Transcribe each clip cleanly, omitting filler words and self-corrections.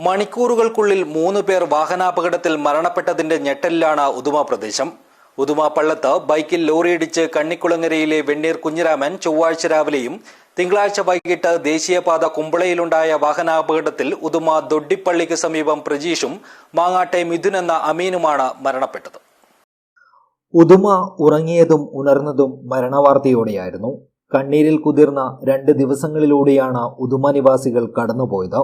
മണിക്കൂറുകൾക്കുള്ളിൽ 3 പേർ വാഹനാപകടത്തിൽ മരണപ്പെട്ടതിന്റെ ഞെട്ടലിലാണ് ഉദുമ പ്രദേശം. ഉദുമ പള്ളത്ത് ബൈക്കിൽ ലോറിയിടിച്ച് കണ്ണിക്കുളങ്ങരയിലെ വെണ്ണീർ കുഞ്ഞിരാമൻ ചൊവ്വാഴ്ച രാവിലെയും തിങ്കളാഴ്ച വൈകിട്ട് ദേശീയപാത കുമ്പളയിലുണ്ടായ വാഹനാപകടത്തിൽ ഉദുമ ദൊഡ്ഡിപ്പള്ളിക്ക് സമീപം പ്രജീഷും മാങ്ങാട്ടെ മിഥുൻ എന്ന അമീനുമാണ് മരണപ്പെട്ടത്. ഉദുമ ഉറങ്ങിയതും ഉണർന്നതും മരണവാർത്തയോടെയായിരുന്നു. കണ്ണീരിൽ കുതിർന്ന 2 ദിവസങ്ങളിലൂടെയാണ് ഉദുമ നിവാസികൾ കടന്നുപോയത്.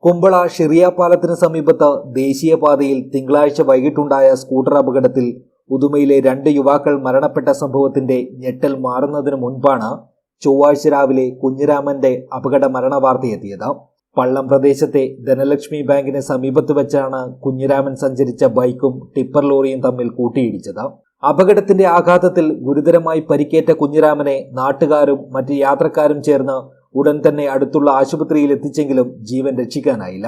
കുമ്പള ഷിറിയ പാലത്തിന് സമീപത്ത് ദേശീയപാതയിൽ തിങ്കളാഴ്ച വൈകിട്ടുണ്ടായ സ്കൂട്ടർ അപകടത്തിൽ ഉദുമയിലെ 2 യുവാക്കൾ മരണപ്പെട്ട സംഭവത്തിന്റെ ഞെട്ടൽ മാറുന്നതിന് മുൻപാണ് ചൊവ്വാഴ്ച രാവിലെ കുഞ്ഞിരാമന്റെ അപകട മരണവാർത്തയെത്തിയത്. പള്ളം പ്രദേശത്തെ ധനലക്ഷ്മി ബാങ്കിന് സമീപത്ത് വെച്ചാണ് കുഞ്ഞിരാമൻ സഞ്ചരിച്ച ബൈക്കും ടിപ്പർ ലോറിയും തമ്മിൽ കൂട്ടിയിടിച്ചത്. അപകടത്തിന്റെ ആഘാതത്തിൽ ഗുരുതരമായി പരിക്കേറ്റ കുഞ്ഞിരാമനെ നാട്ടുകാരും മറ്റ് യാത്രക്കാരും ചേർന്ന് ഉടൻ തന്നെ അടുത്തുള്ള ആശുപത്രിയിൽ എത്തിച്ചെങ്കിലും ജീവൻ രക്ഷിക്കാനായില്ല.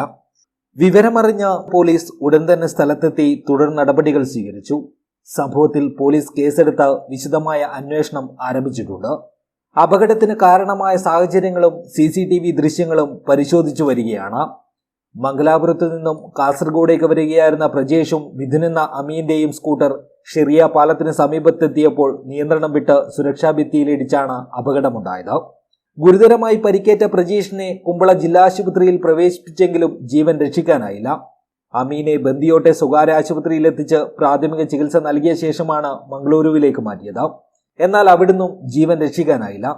വിവരമറിഞ്ഞ പോലീസ് ഉടൻ തന്നെ സ്ഥലത്തെത്തി തുടർ നടപടികൾ സ്വീകരിച്ചു. സംഭവത്തിൽ പോലീസ് കേസെടുത്ത് വിശദമായ അന്വേഷണം ആരംഭിച്ചിട്ടുണ്ട്. അപകടത്തിന് കാരണമായ സാഹചര്യങ്ങളും CCTV ദൃശ്യങ്ങളും പരിശോധിച്ചു വരികയാണ്. മംഗലാപുരത്തു നിന്നും കാസർഗോഡേക്ക് വരികയായിരുന്ന പ്രജേഷും മിഥുൻ എന്ന അമീന്റെയും സ്കൂട്ടർ ഷിറിയ പാലത്തിന് സമീപത്തെത്തിയപ്പോൾ നിയന്ത്രണം വിട്ട് സുരക്ഷാ ഭിത്തിയിലിടിച്ചാണ് അപകടമുണ്ടായത്. ഗുരുതരമായി പരിക്കേറ്റ പ്രജീഷിനെ കുമ്പള ജില്ലാ ആശുപത്രിയിൽ പ്രവേശിപ്പിച്ചെങ്കിലും ജീവൻ രക്ഷിക്കാനായില്ല. അമീനെ ബന്ദിയോട്ടെ സ്വകാര്യ ആശുപത്രിയിൽ എത്തിച്ച് പ്രാഥമിക ചികിത്സ നൽകിയ ശേഷമാണ് മംഗളൂരുവിലേക്ക് മാറ്റിയത്. എന്നാൽ അവിടുന്നും ജീവൻ രക്ഷിക്കാനായില്ല.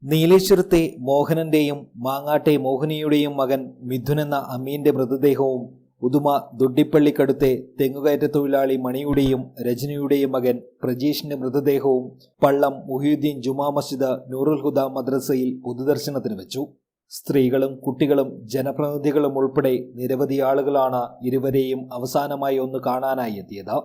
നീലേശ്വരത്തെ മോഹനന്റെയും മാങ്ങാട്ടെ മോഹിനിയുടെയും മകൻ മിഥുൻ എന്ന അമീന്റെ മൃതദേഹവും ഉദുമ ദൊഡ്ഡിപ്പള്ളിക്കടുത്തെ തെങ്ങുകയറ്റ തൊഴിലാളി മണിയുടെയും രജനിയുടെയും മകൻ പ്രജീഷിന്റെ മൃതദേഹവും പള്ളം മുഹിയുദ്ദീൻ ജുമാ മസ്ജിദ് നൂറുൽ ഹുദ മദ്രസയിൽ പൊതുദർശനത്തിന് വെച്ചു. സ്ത്രീകളും കുട്ടികളും ജനപ്രതിനിധികളും ഉൾപ്പെടെ നിരവധി ആളുകളാണ് ഇരുവരെയും അവസാനമായി ഒന്ന് കാണാനായി എത്തിയത്.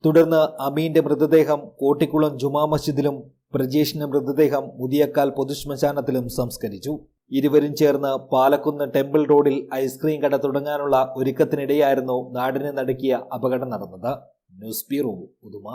തുടർന്ന് അമീന്റെ മൃതദേഹം കോട്ടിക്കുളം ജുമാ മസ്ജിദിലും പ്രജീഷിന്റെ മൃതദേഹം മുതിയക്കാൽ പൊതുശ്മശാനത്തിലും സംസ്കരിച്ചു. ഇരുവരും ചേർന്ന് പാലക്കുന്ന് ടെമ്പിൾ റോഡിൽ ഐസ്ക്രീം കട തുടങ്ങാനുള്ള ഒരുക്കത്തിനിടെയായിരുന്നു നാടിനെ നടുക്കിയ അപകടം നടന്നത്. News bureau, Uduma.